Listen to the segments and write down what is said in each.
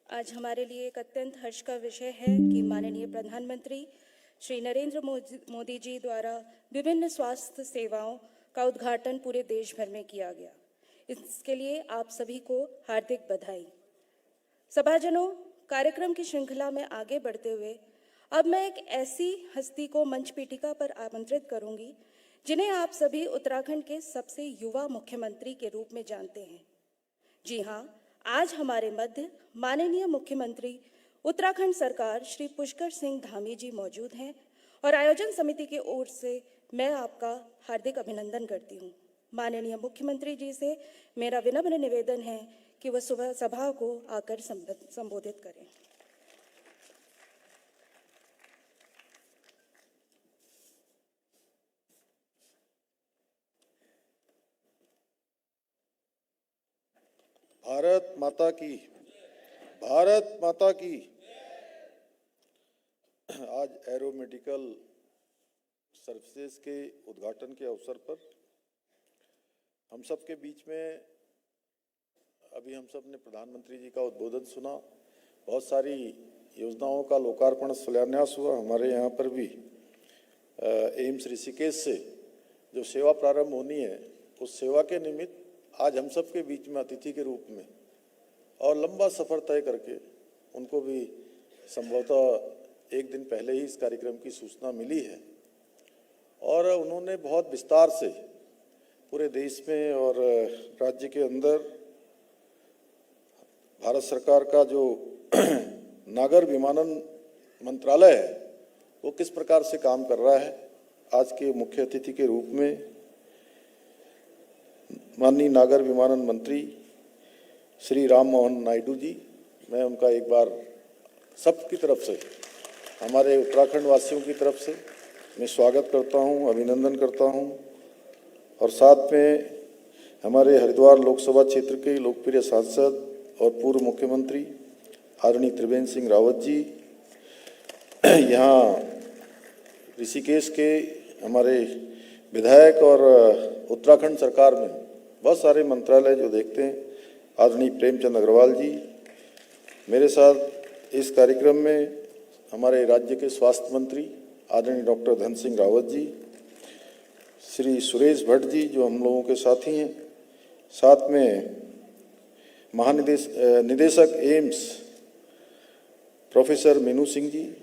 आज हमारे लिए एक अत्यंत हर्ष का विषय है कि माननीय प्रधानमंत्री श्री नरेंद्र मोदी जी द्वारा विभिन्न स्वास्थ्य सेवाओं का उद्घाटन पूरे देश भर में किया गया। इसके लिए आप सभी को हार्दिक बधाई। सभाजनों, कार्यक्रम की श्रृंखला में आगे बढ़ते हुए अब मैं एक ऐसी हस्ती को मंच पीठिका पर आमंत्रित करूंगी जिन्हें आप सभी उत्तराखंड के सबसे युवा मुख्यमंत्री के रूप में जानते हैं। जी हाँ, आज हमारे मध्य माननीय मुख्यमंत्री उत्तराखंड सरकार श्री पुष्कर सिंह धामी जी मौजूद हैं और आयोजन समिति की ओर से मैं आपका हार्दिक अभिनंदन करती हूँ। माननीय मुख्यमंत्री जी से मेरा विनम्र निवेदन है कि वह सुबह सभा को आकर संबोधित करें। भारत माता की, भारत माता की। आज एरो मेडिकल सर्विसेज के उद्घाटन के अवसर पर हम सब के बीच में अभी हम सब ने प्रधानमंत्री जी का उद्बोधन सुना। बहुत सारी योजनाओं का लोकार्पण शिलान्यास हुआ। हमारे यहाँ पर भी एम्स ऋषिकेश से जो सेवा प्रारंभ होनी है, उस सेवा के निमित्त आज हम सब के बीच में अतिथि के रूप में और लंबा सफ़र तय करके उनको भी संभवतः एक दिन पहले ही इस कार्यक्रम की सूचना मिली है और उन्होंने बहुत विस्तार से पूरे देश में और राज्य के अंदर भारत सरकार का जो नागर विमानन मंत्रालय है वो किस प्रकार से काम कर रहा है। आज के मुख्य अतिथि के रूप में माननीय नागर विमानन मंत्री श्री राम मोहन नायडू जी, मैं उनका एक बार सबकी तरफ से, हमारे उत्तराखंड वासियों की तरफ से मैं स्वागत करता हूं, अभिनंदन करता हूं। और साथ में हमारे हरिद्वार लोकसभा क्षेत्र के लोकप्रिय सांसद और पूर्व मुख्यमंत्री आदरणीय त्रिवेंद्र सिंह रावत जी, यहाँ ऋषिकेश के हमारे विधायक और उत्तराखंड सरकार में बहुत सारे मंत्रालय जो देखते हैं, आदरणीय प्रेमचंद अग्रवाल जी, मेरे साथ इस कार्यक्रम में हमारे राज्य के स्वास्थ्य मंत्री आदरणीय डॉक्टर धन सिंह रावत जी, श्री सुरेश भट्ट जी जो हम लोगों के साथी हैं, साथ में निदेशक एम्स प्रोफेसर मीनू सिंह जी,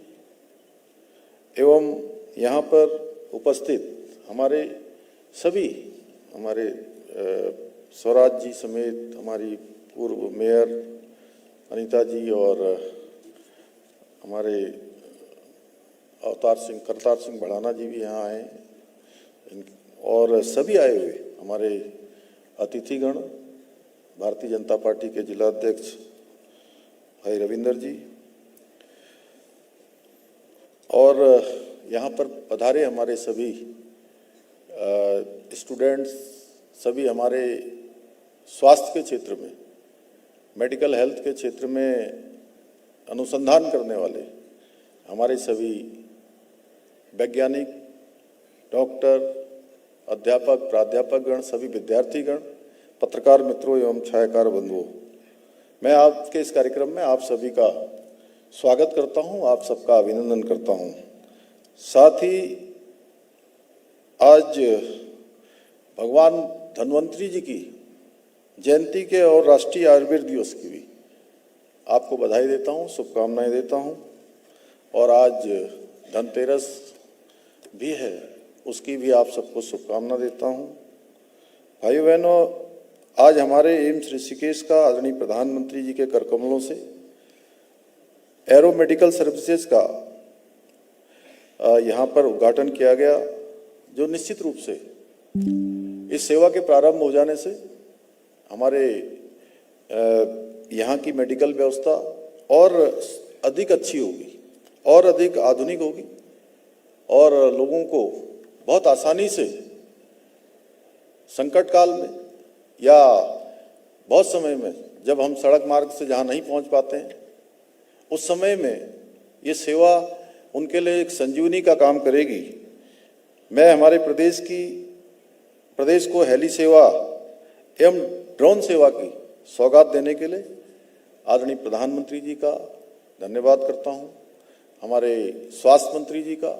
एवं यहाँ पर उपस्थित हमारे सभी, हमारे स्वराज जी समेत हमारी पूर्व मेयर अनीता जी और हमारे करतार सिंह बढ़ाना जी भी यहाँ आए और सभी आए हुए हमारे अतिथिगण, भारतीय जनता पार्टी के जिलाध्यक्ष भाई रविंदर जी और यहाँ पर पधारे हमारे सभी स्टूडेंट्स, सभी हमारे स्वास्थ्य के क्षेत्र में, मेडिकल हेल्थ के क्षेत्र में अनुसंधान करने वाले हमारे सभी वैज्ञानिक, डॉक्टर, अध्यापक, प्राध्यापकगण, सभी विद्यार्थीगण, पत्रकार मित्रों एवं छायाकार बंधुओं, मैं आपके इस कार्यक्रम में आप सभी का स्वागत करता हूं, आप सबका अभिनंदन करता हूं। साथ ही आज भगवान धन्वंतरी जी की जयंती के और राष्ट्रीय आयुर्वेद दिवस की भी आपको बधाई देता हूं, शुभकामनाएं देता हूं। और आज धनतेरस भी है, उसकी भी आप सबको शुभकामना देता हूं। भाइयों बहनों, आज हमारे एम्स ऋषिकेश का आदरणीय प्रधानमंत्री जी के कर कमलों से एरो मेडिकल सर्विसेज का यहाँ पर उद्घाटन किया गया, जो निश्चित रूप से इस सेवा के प्रारंभ हो जाने से हमारे यहाँ की मेडिकल व्यवस्था और अधिक अच्छी होगी और अधिक आधुनिक होगी और लोगों को बहुत आसानी से संकट काल में या बहुत समय में जब हम सड़क मार्ग से जहाँ नहीं पहुँच पाते हैं, उस समय में ये सेवा उनके लिए एक संजीवनी का काम करेगी। मैं हमारे प्रदेश को हेली सेवा एवं ड्रोन सेवा की सौगात देने के लिए आदरणीय प्रधानमंत्री जी का धन्यवाद करता हूं, हमारे स्वास्थ्य मंत्री जी का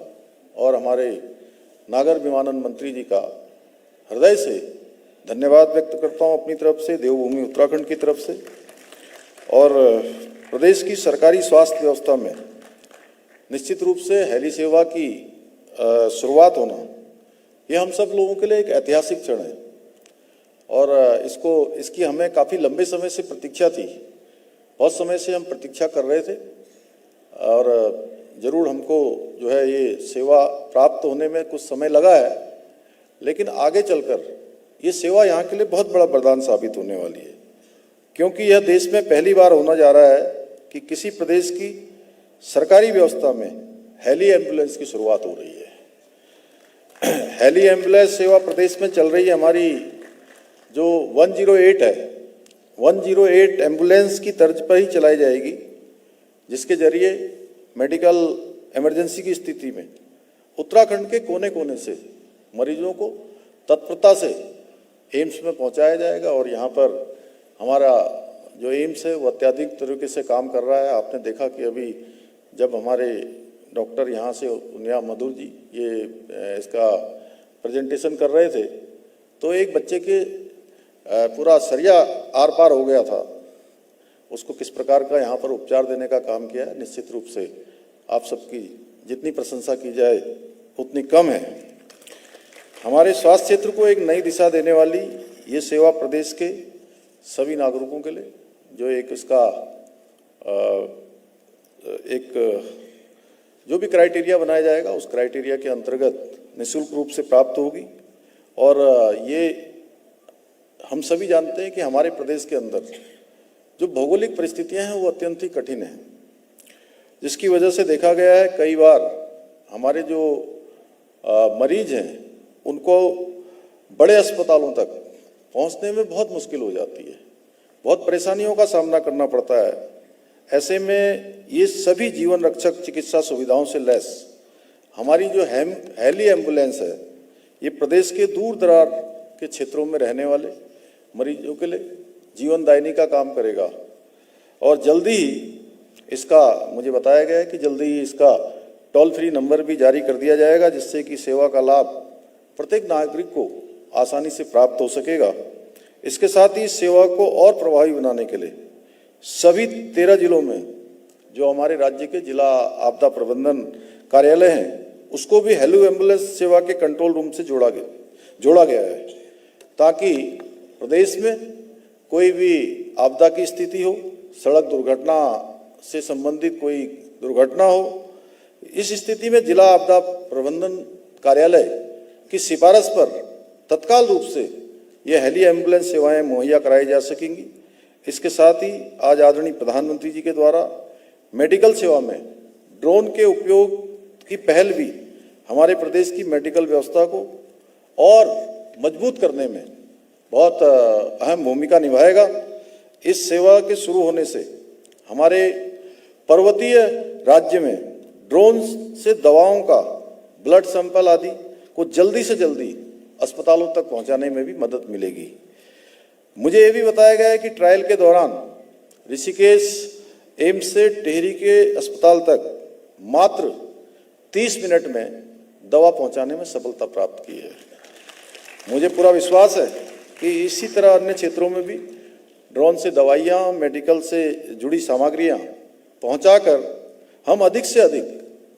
और हमारे नागर विमानन मंत्री जी का हृदय से धन्यवाद व्यक्त करता हूं अपनी तरफ से, देवभूमि उत्तराखंड की तरफ से। और प्रदेश की सरकारी स्वास्थ्य व्यवस्था में निश्चित रूप से हेली सेवा की शुरुआत होना, ये हम सब लोगों के लिए एक ऐतिहासिक क्षण है और इसकी हमें काफ़ी लंबे समय से प्रतीक्षा थी। बहुत समय से हम प्रतीक्षा कर रहे थे और ज़रूर हमको जो है ये सेवा प्राप्त होने में कुछ समय लगा है, लेकिन आगे चलकर ये सेवा यहाँ के लिए बहुत बड़ा वरदान साबित होने वाली है, क्योंकि यह देश में पहली बार होने जा रहा है कि किसी प्रदेश की सरकारी व्यवस्था में हेली एम्बुलेंस की शुरुआत हो रही है। हेली एम्बुलेंस सेवा प्रदेश में चल रही है हमारी जो 108 है, 108 एम्बुलेंस की तर्ज पर ही चलाई जाएगी, जिसके जरिए मेडिकल इमरजेंसी की स्थिति में उत्तराखंड के कोने कोने से मरीजों को तत्परता से एम्स में पहुंचाया जाएगा। और यहाँ पर हमारा जो एम्स है वो अत्याधिक तरीके से काम कर रहा है। आपने देखा कि अभी जब हमारे डॉक्टर यहाँ से उनिया मधुर जी ये इसका प्रेजेंटेशन कर रहे थे तो एक बच्चे के पूरा सरिया आर पार हो गया था, उसको किस प्रकार का यहाँ पर उपचार देने का काम किया है, निश्चित रूप से आप सबकी जितनी प्रशंसा की जाए उतनी कम है। हमारे स्वास्थ्य क्षेत्र को एक नई दिशा देने वाली ये सेवा प्रदेश के सभी नागरिकों के लिए जो एक इसका एक जो भी क्राइटेरिया बनाया जाएगा उस क्राइटेरिया के अंतर्गत निःशुल्क रूप से प्राप्त होगी। और ये हम सभी जानते हैं कि हमारे प्रदेश के अंदर जो भौगोलिक परिस्थितियां हैं वो अत्यंत ही कठिन हैं, जिसकी वजह से देखा गया है कई बार हमारे जो मरीज हैं उनको बड़े अस्पतालों तक पहुंचने में बहुत मुश्किल हो जाती है, बहुत परेशानियों का सामना करना पड़ता है। ऐसे में ये सभी जीवन रक्षक चिकित्सा सुविधाओं से लैस हमारी जो हेली एम्बुलेंस है ये प्रदेश के दूर दराज के क्षेत्रों में रहने वाले मरीजों के लिए जीवनदायिनी का काम करेगा। और जल्दी ही इसका मुझे बताया गया है कि जल्दी ही इसका टोल फ्री नंबर भी जारी कर दिया जाएगा, जिससे कि सेवा का लाभ प्रत्येक नागरिक को आसानी से प्राप्त हो सकेगा। इसके साथ ही इस सेवा को और प्रभावी बनाने के लिए सभी 13 जिलों में जो हमारे राज्य के जिला आपदा प्रबंधन कार्यालय हैं उसको भी हेली एम्बुलेंस सेवा के कंट्रोल रूम से जोड़ा गया है, ताकि प्रदेश में कोई भी आपदा की स्थिति हो, सड़क दुर्घटना से संबंधित कोई दुर्घटना हो, इस स्थिति में जिला आपदा प्रबंधन कार्यालय की सिफारिश पर तत्काल रूप से ये हेली एम्बुलेंस सेवाएं मुहैया कराई जा सकेंगी। इसके साथ ही आज आदरणीय प्रधानमंत्री जी के द्वारा मेडिकल सेवा में ड्रोन के उपयोग की पहल भी हमारे प्रदेश की मेडिकल व्यवस्था को और मजबूत करने में बहुत अहम भूमिका निभाएगा। इस सेवा के शुरू होने से हमारे पर्वतीय राज्य में ड्रोन से दवाओं का ब्लड सैंपल आदि को जल्दी से जल्दी अस्पतालों तक पहुंचाने में भी मदद मिलेगी। मुझे ये भी बताया गया है कि ट्रायल के दौरान ऋषिकेश एम्स से टिहरी के अस्पताल तक मात्र 30 मिनट में दवा पहुंचाने में सफलता प्राप्त की है। मुझे पूरा विश्वास है कि इसी तरह अन्य क्षेत्रों में भी ड्रोन से दवाइयाँ, मेडिकल से जुड़ी सामग्रियाँ पहुंचाकर हम अधिक से अधिक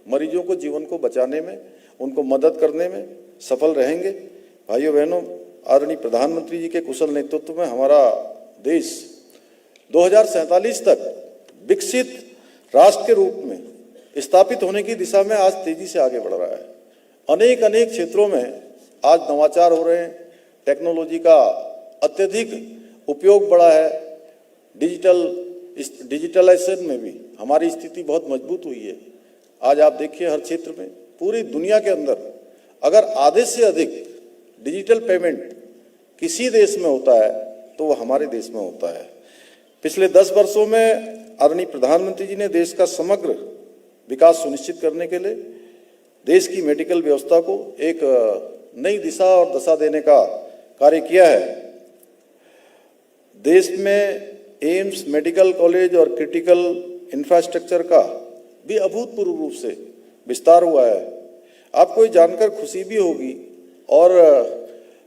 मरीजों को जीवन को बचाने में, उनको मदद करने में सफल रहेंगे। भाइयों बहनों, आदरणीय प्रधानमंत्री जी के कुशल नेतृत्व में हमारा देश 2047 तक विकसित राष्ट्र के रूप में स्थापित होने की दिशा में आज तेजी से आगे बढ़ रहा है। अनेक क्षेत्रों में आज नवाचार हो रहे हैं, टेक्नोलॉजी का अत्यधिक उपयोग बढ़ा है, डिजिटलाइजेशन में भी हमारी स्थिति बहुत मजबूत हुई है। आज आप देखिए हर क्षेत्र में, पूरी दुनिया के अंदर अगर आधे से अधिक डिजिटल पेमेंट किसी देश में होता है तो वो हमारे देश में होता है। पिछले 10 वर्षों में आदरणीय प्रधानमंत्री जी ने देश का समग्र विकास सुनिश्चित करने के लिए देश की मेडिकल व्यवस्था को एक नई दिशा और दशा देने का कार्य किया है। देश में एम्स मेडिकल कॉलेज और क्रिटिकल इंफ्रास्ट्रक्चर का भी अभूतपूर्व रूप से विस्तार हुआ है। आपको ये जानकर खुशी भी होगी और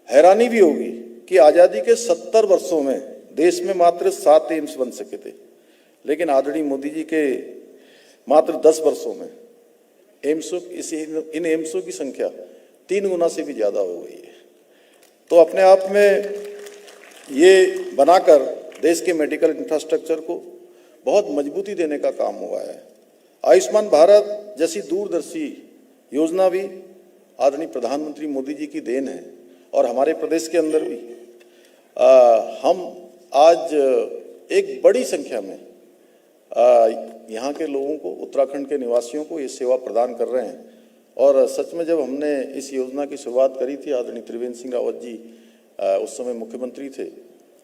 हैरानी भी होगी कि आज़ादी के 70 वर्षों में देश में मात्र 7 एम्स बन सके थे, लेकिन आदरणीय मोदी जी के मात्र 10 वर्षों में इन एम्सों की संख्या 3 गुना से भी ज़्यादा हो गई है। तो अपने आप में ये बनाकर देश के मेडिकल इंफ्रास्ट्रक्चर को बहुत मजबूती देने का काम हुआ है। आयुष्मान भारत जैसी दूरदर्शी योजना भी आदरणीय प्रधानमंत्री मोदी जी की देन है और हमारे प्रदेश के अंदर भी हम आज एक बड़ी संख्या में यहाँ के लोगों को, उत्तराखंड के निवासियों को ये सेवा प्रदान कर रहे हैं। और सच में जब हमने इस योजना की शुरुआत करी थी, आदरणीय त्रिवेंद्र सिंह रावत जी उस समय मुख्यमंत्री थे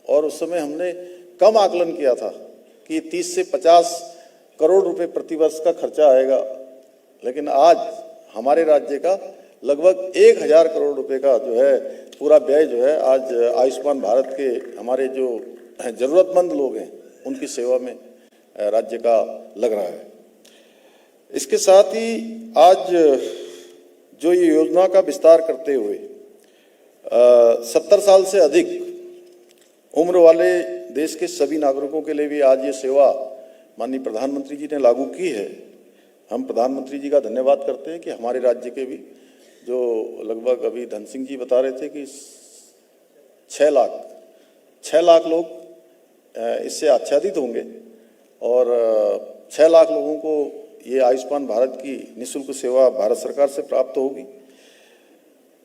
और उस समय हमने कम आकलन किया था कि 30 से 50 करोड़ रुपए प्रतिवर्ष का खर्चा आएगा, लेकिन आज हमारे राज्य का लगभग 1000 करोड़ रुपए का जो है पूरा व्यय जो है आज आयुष्मान भारत के हमारे जो जरूरतमंद लोग हैं उनकी सेवा में राज्य का लग रहा है। इसके साथ ही आज जो ये योजना का विस्तार करते हुए 70 साल से अधिक उम्र वाले देश के सभी नागरिकों के लिए भी आज ये सेवा माननीय प्रधानमंत्री जी ने लागू की है। हम प्रधानमंत्री जी का धन्यवाद करते हैं कि हमारे राज्य के भी जो लगभग अभी धन सिंह जी बता रहे थे कि 6 लाख लोग इससे आच्छादित होंगे और 6 लाख लोगों को ये आयुष्मान भारत की निःशुल्क सेवा भारत सरकार से प्राप्त होगी।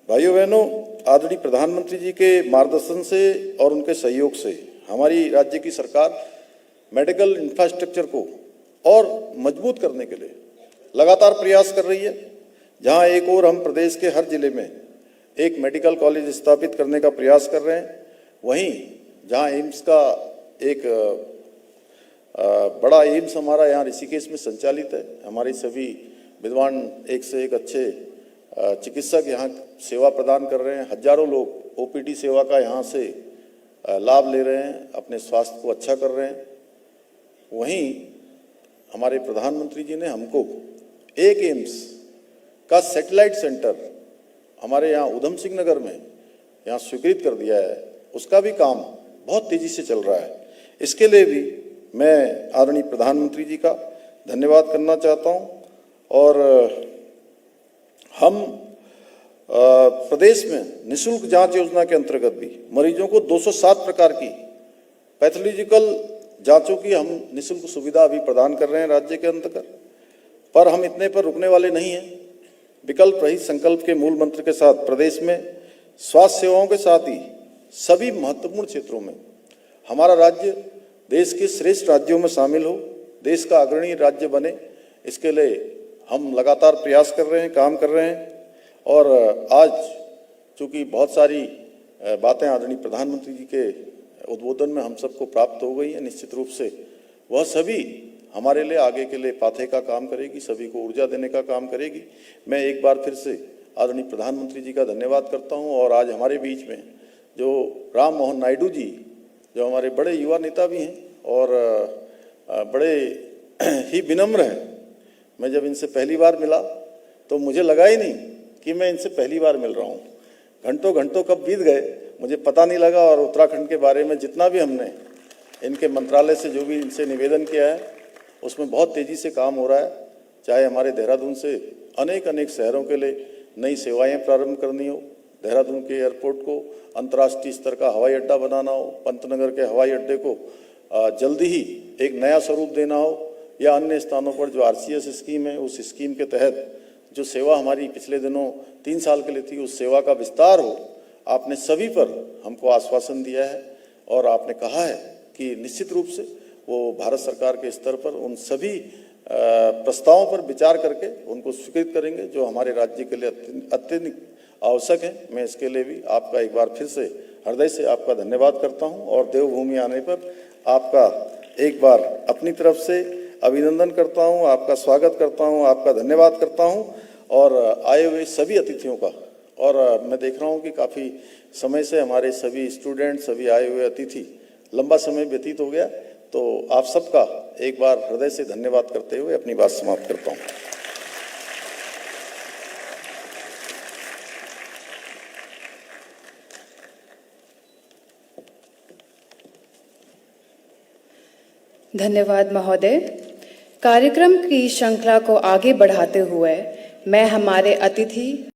भाइयों बहनों, आदरणीय प्रधानमंत्री जी के मार्गदर्शन से और उनके सहयोग से हमारी राज्य की सरकार मेडिकल इंफ्रास्ट्रक्चर को और मजबूत करने के लिए लगातार प्रयास कर रही है। जहां एक ओर हम प्रदेश के हर जिले में एक मेडिकल कॉलेज स्थापित करने का प्रयास कर रहे हैं, वहीं जहां एम्स का एक बड़ा एम्स हमारा यहाँ ऋषिकेश में संचालित है। हमारे सभी विद्वान एक से एक अच्छे चिकित्सक यहाँ सेवा प्रदान कर रहे हैं। हजारों लोग ओपीडी सेवा का यहाँ से लाभ ले रहे हैं, अपने स्वास्थ्य को अच्छा कर रहे हैं। वहीं हमारे प्रधानमंत्री जी ने हमको एक एम्स का सैटेलाइट सेंटर हमारे यहाँ उधम सिंह नगर में यहाँ स्वीकृत कर दिया है। उसका भी काम बहुत तेजी से चल रहा है। इसके लिए भी मैं आदरणीय प्रधानमंत्री जी का धन्यवाद करना चाहता हूं। और हम प्रदेश में निःशुल्क जांच योजना के अंतर्गत भी मरीजों को 207 प्रकार की पैथोलॉजिकल जांचों की हम निःशुल्क सुविधा अभी प्रदान कर रहे हैं राज्य के अंतर्गत। पर हम इतने पर रुकने वाले नहीं हैं। विकल्प रहित संकल्प के मूल मंत्र के साथ प्रदेश में स्वास्थ्य सेवाओं के साथ ही सभी महत्वपूर्ण क्षेत्रों में हमारा राज्य देश के श्रेष्ठ राज्यों में शामिल हो, देश का अग्रणी राज्य बने, इसके लिए हम लगातार प्रयास कर रहे हैं, काम कर रहे हैं। और आज चूँकि बहुत सारी बातें आदरणीय प्रधानमंत्री जी के उद्बोधन में हम सबको प्राप्त हो गई हैं, निश्चित रूप से वह सभी हमारे लिए आगे के लिए पाथे का काम करेगी, सभी को ऊर्जा देने का काम करेगी। मैं एक बार फिर से आदरणीय प्रधानमंत्री जी का धन्यवाद करता हूं। और आज हमारे बीच में जो राम मोहन नायडू जी, जो हमारे बड़े युवा नेता भी हैं और बड़े ही विनम्र हैं। मैं जब इनसे पहली बार मिला तो मुझे लगा ही नहीं कि मैं इनसे पहली बार मिल रहा हूँ। घंटों घंटों कब बीत गए मुझे पता नहीं लगा। और उत्तराखंड के बारे में जितना भी हमने इनके मंत्रालय से जो भी इनसे निवेदन किया है उसमें बहुत तेज़ी से काम हो रहा है। चाहे हमारे देहरादून से अनेक शहरों के लिए नई सेवाएं प्रारंभ करनी हो, देहरादून के एयरपोर्ट को अंतर्राष्ट्रीय स्तर का हवाई अड्डा बनाना हो, पंतनगर के हवाई अड्डे को जल्दी ही एक नया स्वरूप देना हो, या अन्य स्थानों पर जो RCS स्कीम है उस स्कीम के तहत जो सेवा हमारी पिछले दिनों 3 साल के लिए थी उस सेवा का विस्तार हो। आपने सभी पर हमको आश्वासन दिया है और आपने कहा है कि निश्चित रूप से वो भारत सरकार के स्तर पर उन सभी प्रस्तावों पर विचार करके उनको स्वीकृत करेंगे जो हमारे राज्य के लिए अत्यधिक आवश्यक है। मैं इसके लिए भी आपका एक बार फिर से हृदय से आपका धन्यवाद करता हूं और देवभूमि आने पर आपका एक बार अपनी तरफ से अभिनंदन करता हूं, आपका स्वागत करता हूं, आपका धन्यवाद करता हूं और आए हुए सभी अतिथियों का। और मैं देख रहा हूं कि काफ़ी समय से हमारे सभी स्टूडेंट, सभी आए हुए अतिथि, लंबा समय व्यतीत हो गया, तो आप सबका एक बार हृदय से धन्यवाद करते हुए अपनी बात समाप्त करता हूं। धन्यवाद महोदय। कार्यक्रम की श्रृंखला को आगे बढ़ाते हुए मैं हमारे अतिथि